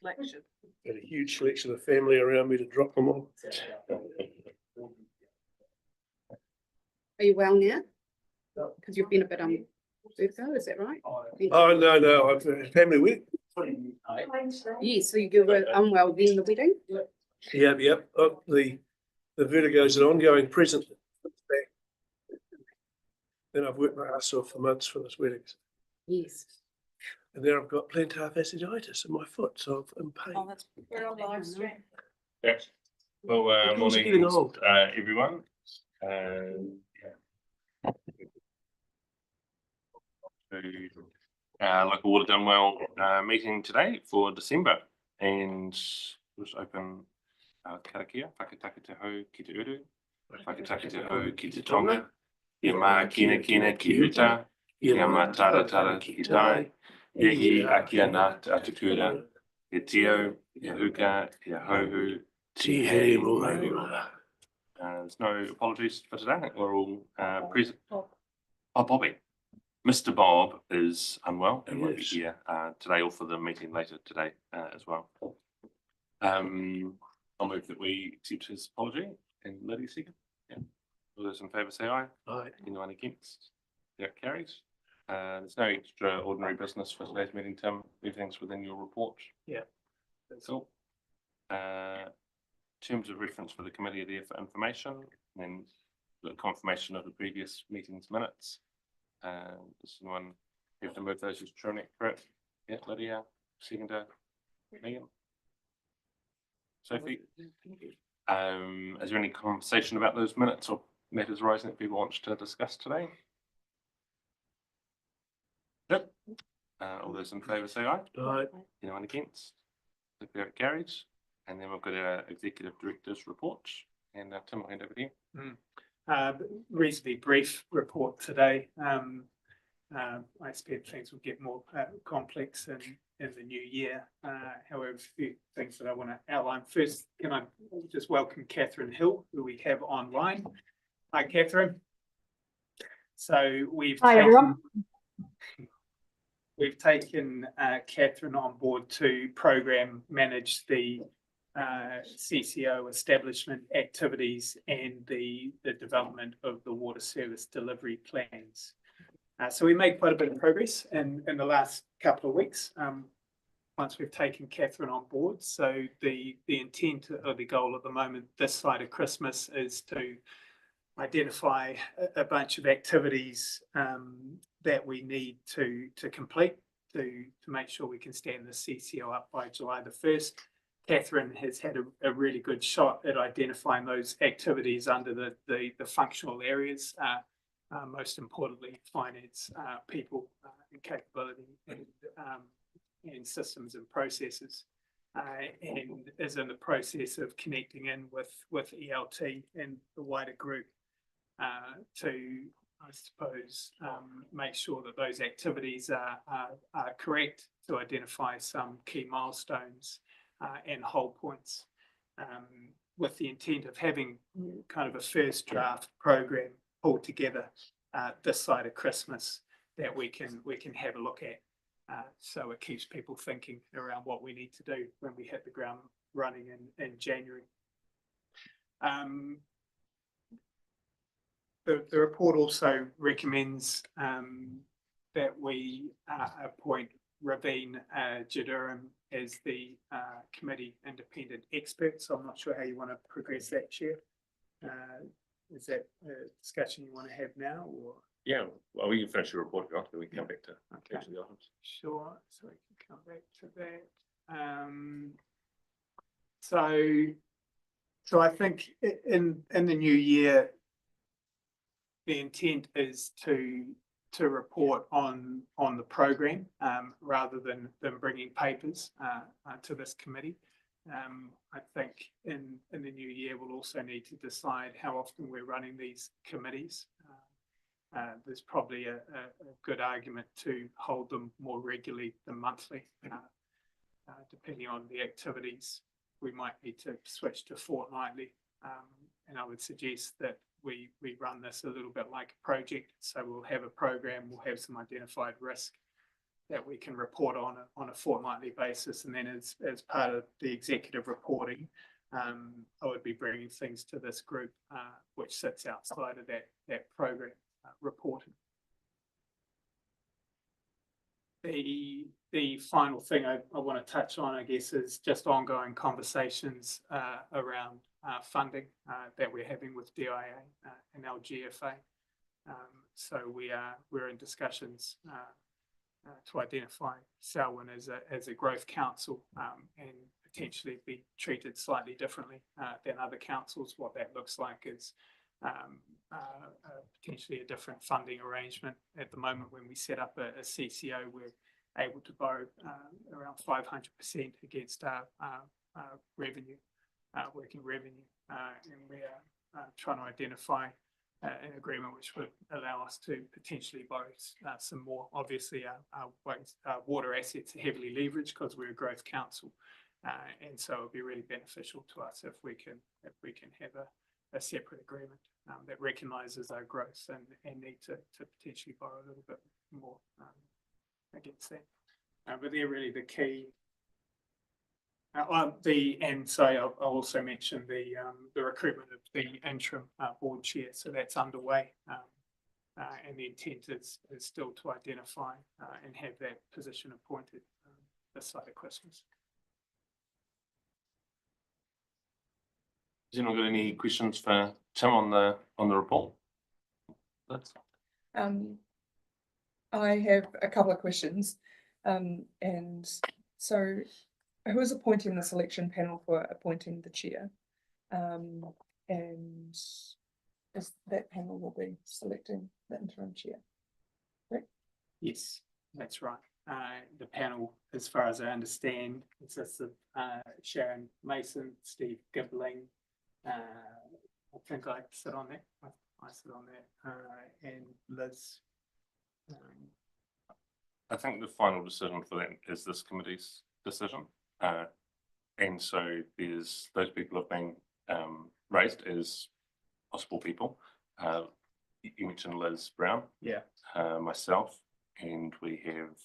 Selection. Got a huge selection of family around me to drop them off. Are you well now? Because you've been a bit Virgo, is that right? Oh, no, I've a family wedding. Yes, so you were unwell in the wedding? Yep. Oh, the vertigo is an ongoing present. Then I've worked my ass off for months for this wedding. Yes. And then I've got plantar fasciitis in my foot, so I'm in pain. Oh, that's we're on live stream. Yes. Well, morning, everyone. Local Water Done Well meeting today for December, and let's open karakia, whakataka te hau ki te uru, whakataka te hau ki te tonga, ia mā kina ki uta, ia mā tara ki tai, ia hi akia nā te atukura, ia tio, ia huka, ia hauhu, Te he moa. There's no apologies for today. We're all present. Oh, Bobby. Mr. Bob is unwell and won't be here today or for the meeting later today as well. I'll move that we accept his apology and Lydia second. Yeah. All those in favour say aye. Aye. Anyone against? That carries. There's no extraordinary business for today's meeting, Tim. Everything's within your report. Yeah. That's all. Terms of reference for the committee are there for information, and then the confirmation of the previous meeting's minutes. Does anyone have to move those as correct? Yeah, Lydia, seconder, Megan, Sophie. Is there any conversation about those minutes or matters arising that people want to discuss today? Yep. All those in favour say aye. Aye. Anyone against? That carries. And then we've got our executive director's report. And Tim, I'll hand over to you. Reasonably brief report today. I expect things will get more complex in the new year. However, a few things that I want to outline. First, can I just welcome Catherine Hill, who we have online. Hi, Catherine. So we've taken Catherine on board to program manage the CCO establishment activities and the development of the water service delivery plans. So we made quite a bit of progress in the last couple of weeks once we've taken Catherine on board. So the intent or the goal at the moment this side of Christmas is to identify a bunch of activities that we need to complete to make sure we can stand the CCO up by July the 1st. Catherine has had a really good shot at identifying those activities under the functional areas, most importantly, finance, people, and capability, and systems and processes, and is in the process of connecting in with ELT and the wider group to, I suppose, make sure that those activities are correct, to identify some key milestones and hold points, with the intent of having kind of a first draft program pulled together this side of Christmas that we can have a look at, so it keeps people thinking around what we need to do when we hit the ground running in January. The report also recommends that we appoint Raveen Jaduram as the committee independent expert. So I'm not sure how you want to progress that, Chair. Is that a discussion you want to have now, or? Yeah, well, we can finish the report if you want, then we can come back to the items. Sure, so we can come back to that. So I think in the new year, the intent is to report on the program rather than bringing papers to this committee. I think in the new year we'll also need to decide how often we're running these committees. There's probably a good argument to hold them more regularly than monthly, depending on the activities. We might need to switch to fortnightly, and I would suggest that we run this a little bit like a project. So we'll have a program, we'll have some identified risk, that we can report on a fortnightly basis, and then as part of the executive reporting, I would be bringing things to this group, which sits outside of that program reporting. The final thing I want to touch on, I guess, is just ongoing conversations around funding that we're having with DIA and LGFA. So we're in discussions to identify Selwyn as a growth council and potentially be treated slightly differently than other councils. What that looks like is potentially a different funding arrangement. At the moment, when we set up a CCO, we're able to borrow around 500% against our revenue, working revenue, and we are trying to identify an agreement which would allow us to potentially borrow some more. Obviously, our water assets are heavily leveraged because we're a growth council, and so it would be really beneficial to us if we can have a separate agreement that recognises our growth and need to potentially borrow a little bit more against that. But they're really the key. And so I'll also mention the recruitment of the interim board chair. So that's underway, and the intent is still to identify and have that position appointed this side of Christmas. Has anyone got any questions for Tim on the report? I have a couple of questions, and so who is appointing the selection panel for appointing the chair? And is that panel will be selecting the interim chair? Correct? Yes, that's right. The panel, as far as I understand, consists of Sharon Mason, Steve Gibbling. I think I sit on that. I sit on that, and Liz. I think the final decision for that is this committee's decision. And so there's those people have been raised as possible people. You mentioned Liz Brown, Yeah. Myself, and we have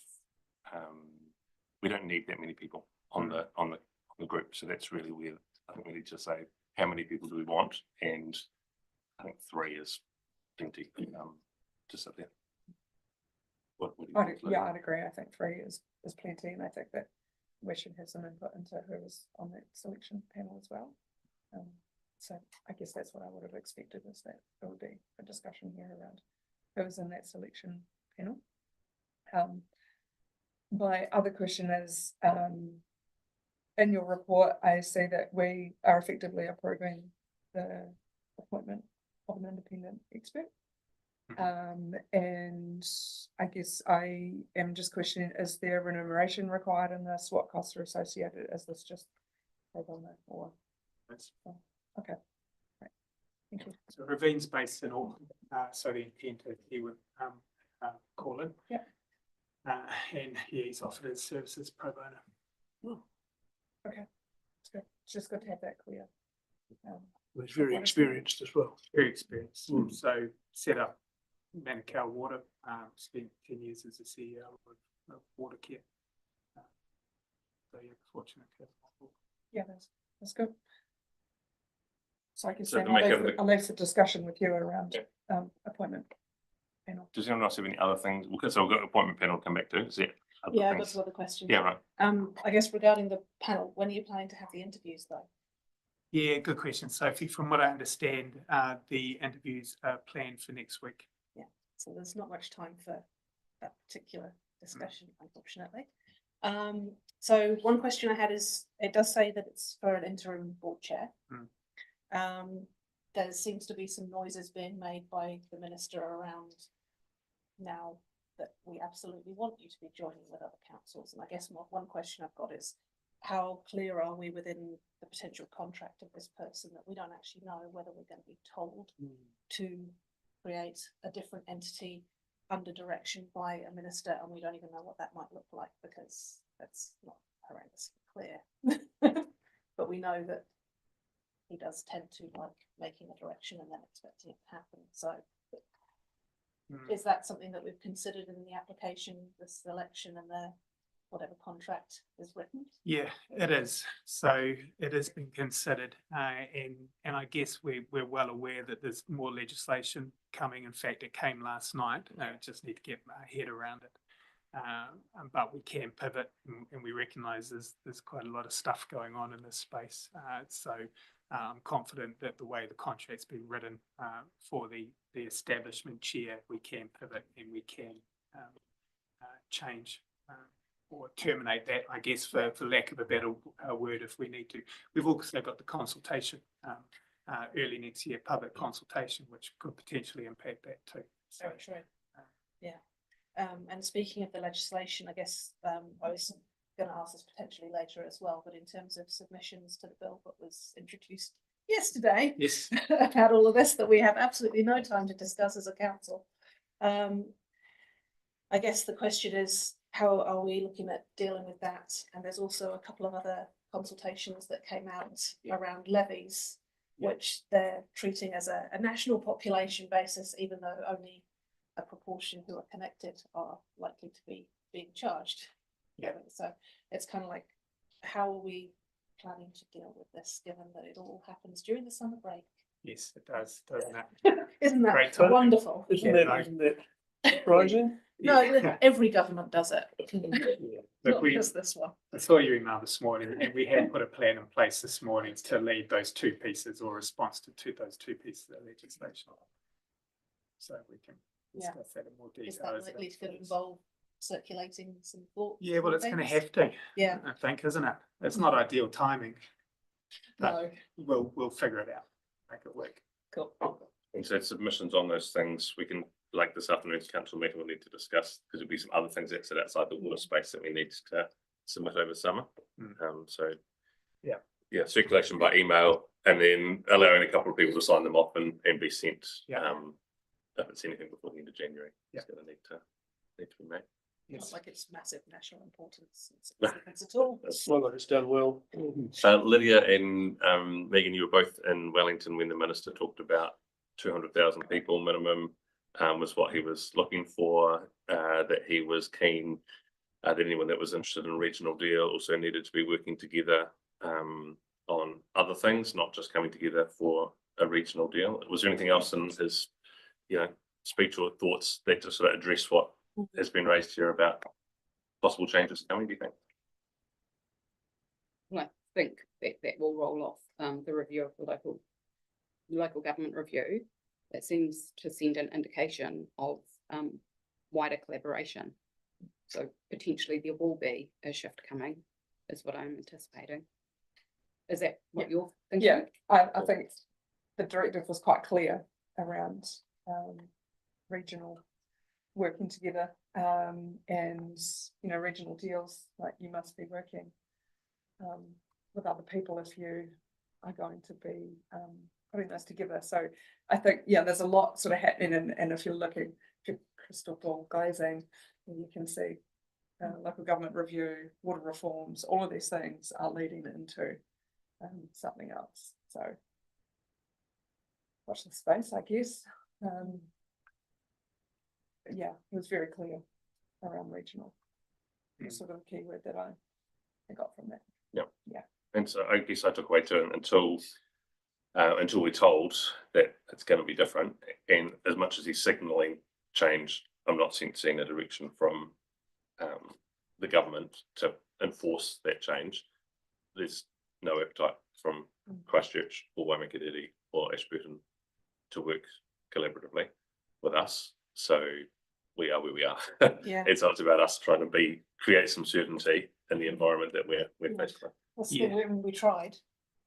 we don't need that many people on the group. So that's really where I think we need to say how many people do we want, and I think 3 is plenty to sit there. What do you think, Liz? I'd agree. I think 3 is plenty, and I think that we should have some input into who was on that selection panel as well. So I guess that's what I would have expected, is that there would be a discussion here around who was in that selection panel. My other question is, in your report, I see that we are effectively approving the appointment of an independent expert. And I guess I am just questioning, is there remuneration required in this? What costs are associated? Is this just pro bono or? Okay, right. Thank you. So Ravine's based in Auckland, so the intent is he would call in. Yeah. And he's offered his services pro bono. Okay, it's good. It's just good to have that clear. He's very experienced as well. Very experienced. So set up Manukau Water, spent 10 years as the CEO of Water Care. So yeah, fortunate to have him on board. Yeah, that's good. So I guess So then to make I'll leave the discussion with you around appointment panel. Does anyone else have any other things? Okay, so we've got appointment panel to come back to. Is there other Yeah, I've got things? some other questions. Yeah, right. I guess regarding the panel, when are you planning to have the interviews though? Yeah, good question, Sophie. From what I understand, the interviews are planned for next week. So there's not much time for that particular discussion, unfortunately. So one question I had is, it does say that it's for an interim board chair. There seems to be some noises being made by the minister around now that we absolutely want you to be joining with other councils. And I guess one question I've got is, how clear are we within the potential contract of this person that we don't actually know whether we're going to be told to create a different entity under direction by a minister, and we don't even know what that might look like because that's not horrendously clear. But we know that he does tend to like making a direction and then expecting it to happen. So Is that something that we've considered in the application, the selection and the whatever contract is written? Yeah, it is. So it has been considered, and I guess we're well aware that there's more legislation coming. In fact, it came last night. Just need to get my head around it. But we can pivot, and we recognise there's quite a lot of stuff going on in this space. So I'm confident that the way the contract's been written for the establishment chair, we can pivot and we can change. Or terminate that, I guess, for lack of a better word, if we need to. We've also got the consultation early next year, public consultation, which could potentially impact that too. So, Very true. Yeah. And speaking of the legislation, I guess I was going to ask this potentially later as well, but in terms of submissions to the bill that was introduced yesterday, yes, about all of this that we have absolutely no time to discuss as a council. I guess the question is, how are we looking at dealing with that? And there's also a couple of other consultations that came out around levies, which they're treating as a national population basis, even though only a proportion who are connected are likely to be being charged. Yeah. So it's kind of like, how are we planning to deal with this, given that it all happens during the summer break? yes, it does, doesn't it? Isn't that Great timing. wonderful? Isn't Yeah, that surprising? No, Yeah. every government does it. Yeah. Look, Not just this one. I saw your email this morning, and we had put a plan in place this morning to lead those two pieces or response to those two pieces of legislation. So we can Yeah. discuss that in more detail. Is that as likely it to unfolds. involve circulating some thoughts? Yeah, well, and it's going to things? have to, Yeah. I think, isn't it? It's not ideal timing, but No. we'll figure it out, make it work. Cool. And so submissions on those things, we can, like this afternoon's council meeting, we'll need to discuss, because there'll be some other things that sit outside the water space that we need to submit over summer. So yeah, circulation by email, and then allowing a couple of people to sign them off and be sent. Yeah. If it's anything before the end of January, it's going to need to be made. Not Yes. like it's massive national importance significance at all. Well, like it's done well. Lydia and Megan, you were both in Wellington when the minister talked about 200,000 people minimum was what he was looking for, that he was keen that anyone that was interested in a regional deal also needed to be working together on other things, not just coming together for a regional deal. Was there anything else in his, speech or thoughts that just sort of address what has been raised here about possible changes coming, do you think? I think that will roll off the review of the local government review. That seems to send an indication of wider collaboration. So potentially there will be a shift coming, is what I'm anticipating. Is that what you're thinking? Yeah, I think the directive was quite clear around regional working together, and regional deals, like you must be working with other people if you are going to be putting this together. So I think, there's a lot sort of happening, and if you're looking, if you're crystal ball gazing, you can see local government review, water reforms, all of these things are leading into something else. So watch the space, I guess. But yeah, it was very clear around regional. Sort of a keyword that I got from that. And so I guess I took away to until we're told that it's going to be different. And as much as he's signalling change, I'm not seeing a direction from the government to enforce that change. There's no appetite from Christchurch or Waimakiriri or Ashburton to work collaboratively with us. So we are where we are. Yeah. It's not about us trying to create some certainty in the environment that we're faced with. When we tried,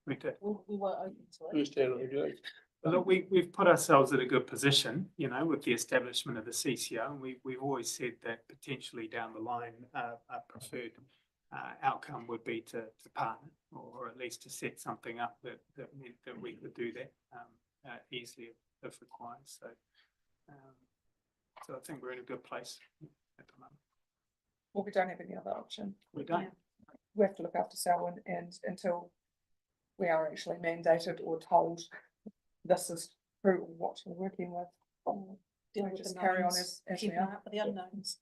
We did. we were open to it. Understand what you're doing. But look, we've put ourselves in a good position, with the establishment of the CCO, and we've always said that potentially down the line, a preferred outcome would be to partner, or at least to set something up that meant that we could do that easily if required. So I think we're in a good place at the moment. Well, we don't have any other option. We don't. Yeah. We have to look after Selwyn, and until we are actually mandated or told this is who, what we're working with, deal We with just the carry on knowns, as keep we an eye are. out for the unknowns.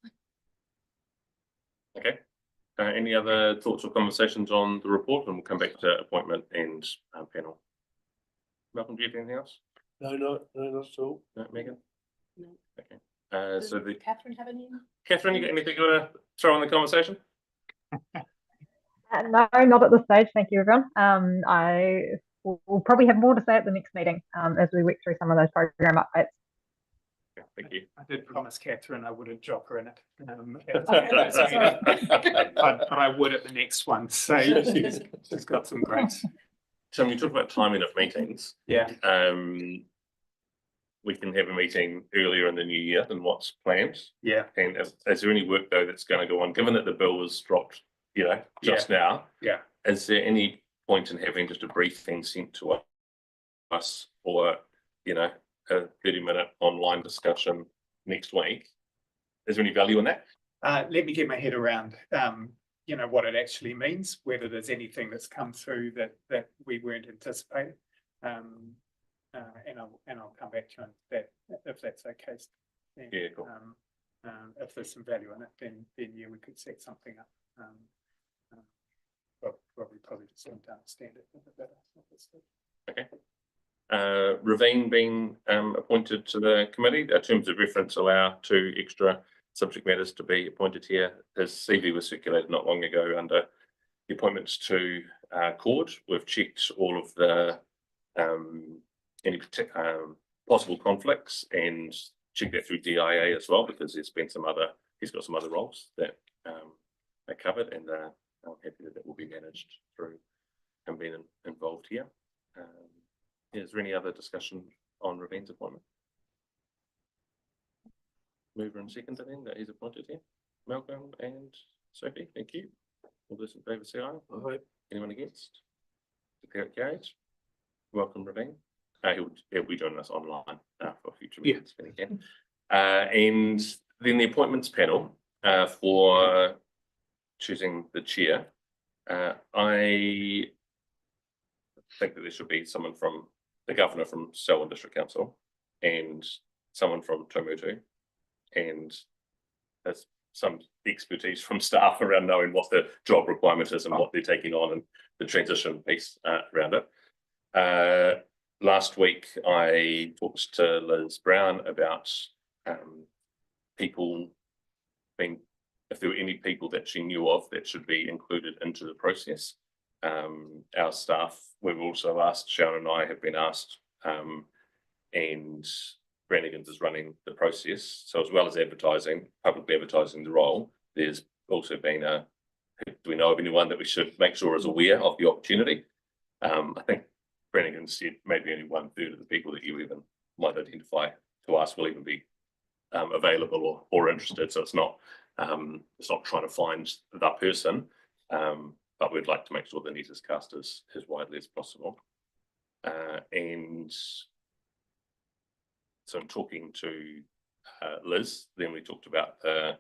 Okay. Any other thoughts or conversations on the report? And we'll come back to appointment and panel. Malcolm, do you have anything else? No, not at all. No, Megan? No. Okay. Does So Catherine have any? Catherine, you got anything you want to throw in the conversation? No, not at this stage. Thank you, everyone. I will probably have more to say at the next meeting as we work through some of those program updates. Yeah, thank you. I did promise Catherine I wouldn't drop her in it. Sorry. But I would at the next one, so she's got some grace. So when you talk about timing of meetings, Yeah, we can have a meeting earlier in the new year than what's planned. yeah, And is there any work though that's going to go on, given that the bill was dropped, just now? yeah. Is there any point in having just a briefing sent to us or, a 30-minute online discussion next week? Is there any value in that? Let me get my head around, what it actually means, whether there's anything that's come through that we weren't anticipating. And I'll come back to you on that if that's okay. And, Yeah, cool. if there's some value in it, then yeah, we could set something up. Probably just want to understand it a bit better. Okay. Ravine being appointed to the committee. Terms of reference allow 2 extra subject matters to be appointed here. His CV was circulated not long ago under the appointments to Cord. We've checked all of the any possible conflicts and checked that through DIA as well, because he's got some other roles that are covered, and I'm happy that will be managed through him being involved here. Is there any other discussion on Ravine's appointment? Mover and seconder then that he's appointed here. Malcolm and Sophie, thank you. All those in favour say aye. Aye. Anyone against? Declare it carried. Welcome, Ravine. He'll be joining us online for future meetings when he can. And then the appointments panel for choosing the chair. I think that there should be someone from the governor from Selwyn District Council and someone from Taumotu, and there's some expertise from staff around knowing what the job requirement is and what they're taking on and the transition piece around it. Last week, I talked to Liz Brown about people being, if there were any people that she knew of that should be included into the process. Our staff, we've also asked, Sharon and I have been asked, and Brannigan's is running the process. So as well as publicly advertising the role, there's also been do we know of anyone that we should make sure is aware of the opportunity? I think Brannigan said maybe only 1/3 of the people that you even might identify to us will even be available or interested. So it's not trying to find that person, but we'd like to make sure the net is cast as widely as possible. And so in talking to Liz, then we talked about the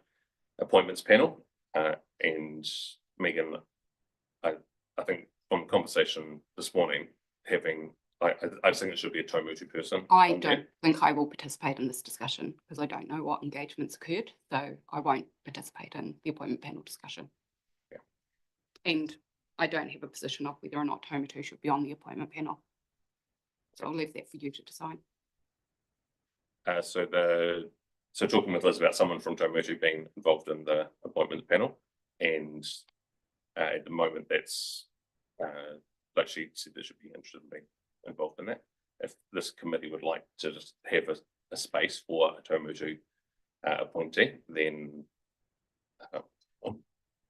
appointments panel, and Megan, I think from the conversation this morning, I just think it should be a Taumotu person. I don't think I will participate in this discussion because I don't know what engagements occurred, so I won't participate in the appointment panel discussion. Yeah. And I don't have a position of whether or not Taumotu should be on the appointment panel. So I'll leave that for you to decide. So talking with Liz about someone from Taumotu being involved in the appointment panel, and at the moment that's like she said, they should be interested in being involved in that. If this committee would like to just have a space for a Taumotu appointee, then I'll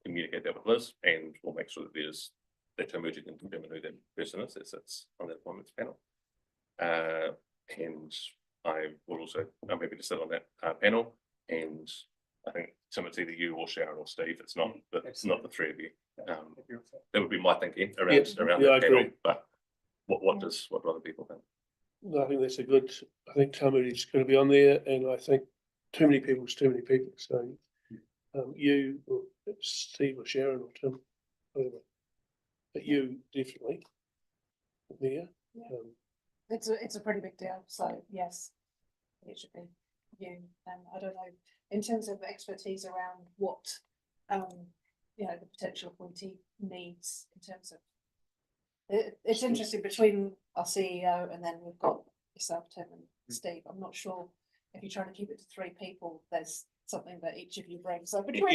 communicate that with Liz, and we'll make sure that Taumotu can determine who that person is that sits on that appointments panel. And I'm happy to sit on that panel, and I think Tim, it's either you or Sharon or Steve. It's not the 3 of you. That would be my thinking around Yes, that I panel. agree. But what do other people think? No, I think that's I think Taumotu's going to be on there, and I think too many people is too many people. So you or Steve or Sharon or Tim, whatever. But you definitely there. Yeah. It's a pretty big deal, so yes, it should be. you, I don't know, in terms of expertise around what, you know, the potential appointee needs in terms of. It's interesting between our CEO and then we've got yourself, Tim and Steve. I'm not sure if you're trying to keep it to 3 people, there's something that each of you brings. So between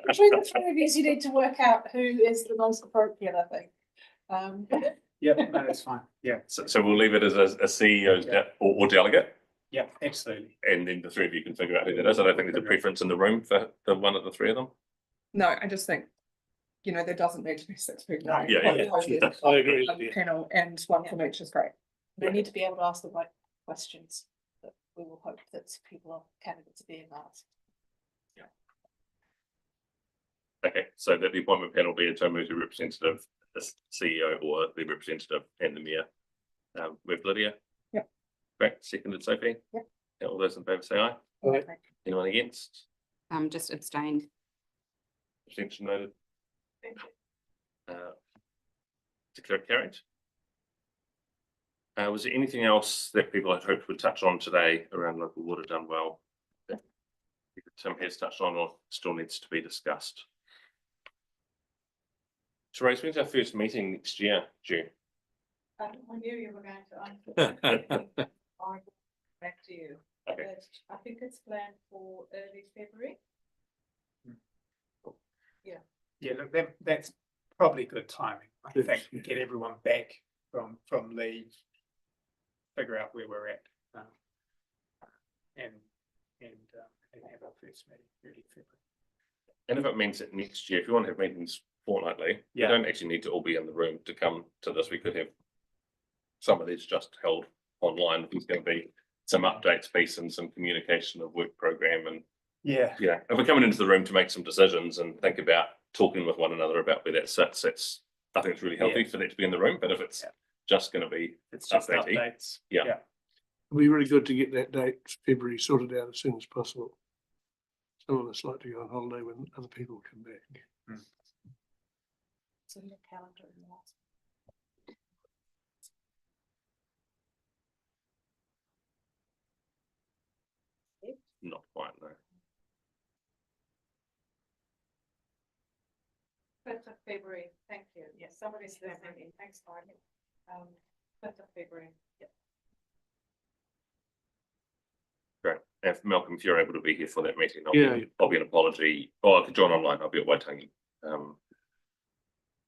between the 3 of you, you need to work out who is the most appropriate, I think. Yeah, no, that's fine. Yeah, So we'll leave it as a CEO or delegate, yeah, absolutely. and then the 3 of you can figure out who that is. I don't think there's a preference in the room for one of the 3 of them. No, I just think, you know, there doesn't need to be 6 people. No, Yeah, I agree. One panel and one from each is great. They need to be able to ask the right questions that we will hope that people are candidates are being asked. Okay, so that the appointment panel be determined to representative, the CEO or the representative and the mayor. With Lydia. Yep. Great, seconded Sophie. Yep. Yeah, all those in favour say aye. Aye. Anyone against? Just abstained. Abstention noted. Declare it carried. Was there anything else that people had hoped would touch on today around local water done well? That Tim has touched on or still needs to be discussed? Therese, when's our first meeting next year, June? I knew you were going to answer. I'll get back to you. Okay. But I think it's planned for early February. Yeah, look, that's probably good timing. I Yes, think yeah. get everyone back from leave, figure out where we're at, and have our first meeting early February. And if it means that next year, if you want to have meetings fortnightly, you Yeah. don't actually need to all be in the room to come to this. We could have some of these just held online. There's going to be some updates piece and some communication of work program. And Yeah, yeah, if we're coming into the room to make some decisions and think about talking with one another about where that sits, I think it's really healthy for that to be in the room. But if it's just going to be it's just updatey. updates. Yeah. It'll be really good to get that date, February, sorted out as soon as possible. Some of us like to go on holiday when other people come back. It's in the calendar in the last. Not quite, no. 1st of February, thank you. Yes, somebody's listening. Thanks, Martin. 1st of February. Yeah. Great. If Malcolm, if you're able to be here for that meeting, Yeah. I'll be an apology. Or I could join online. I'll be at Waitangi.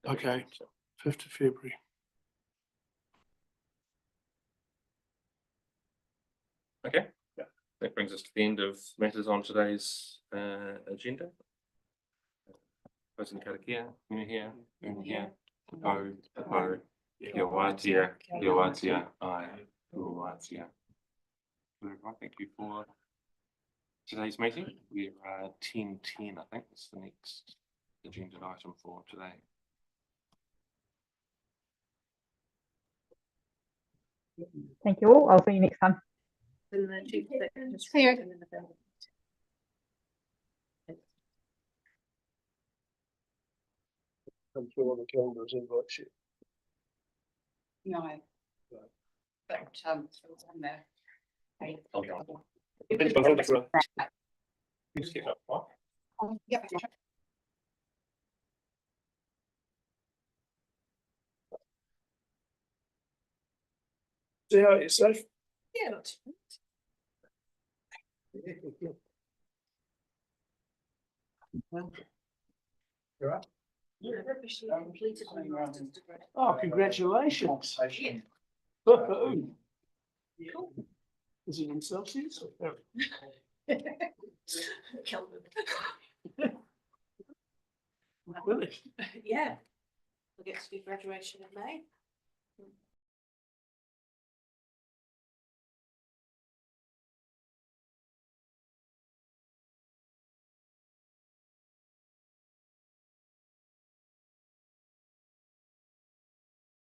Okay. 5th of February. Okay. Yeah. That brings us to the end of matters on today's agenda. Person karakia, in here, kia wātia, ai, wātia. Thank you for today's meeting. We're 10:10, I think, is the next agenda item for today. Thank you all. I'll see you next time. See you. Come through on the calendar as invite sheet. No. But, it was on there. I'll go. Right. Just get up, what? Yep. See how it's safe? Yeah, not too You're right. completed my master's degree. Oh, congratulations. Yeah. Woohoo. Cool. Is it in Celsius? Kelvin. Really? Yeah. We'll get to do graduation in May.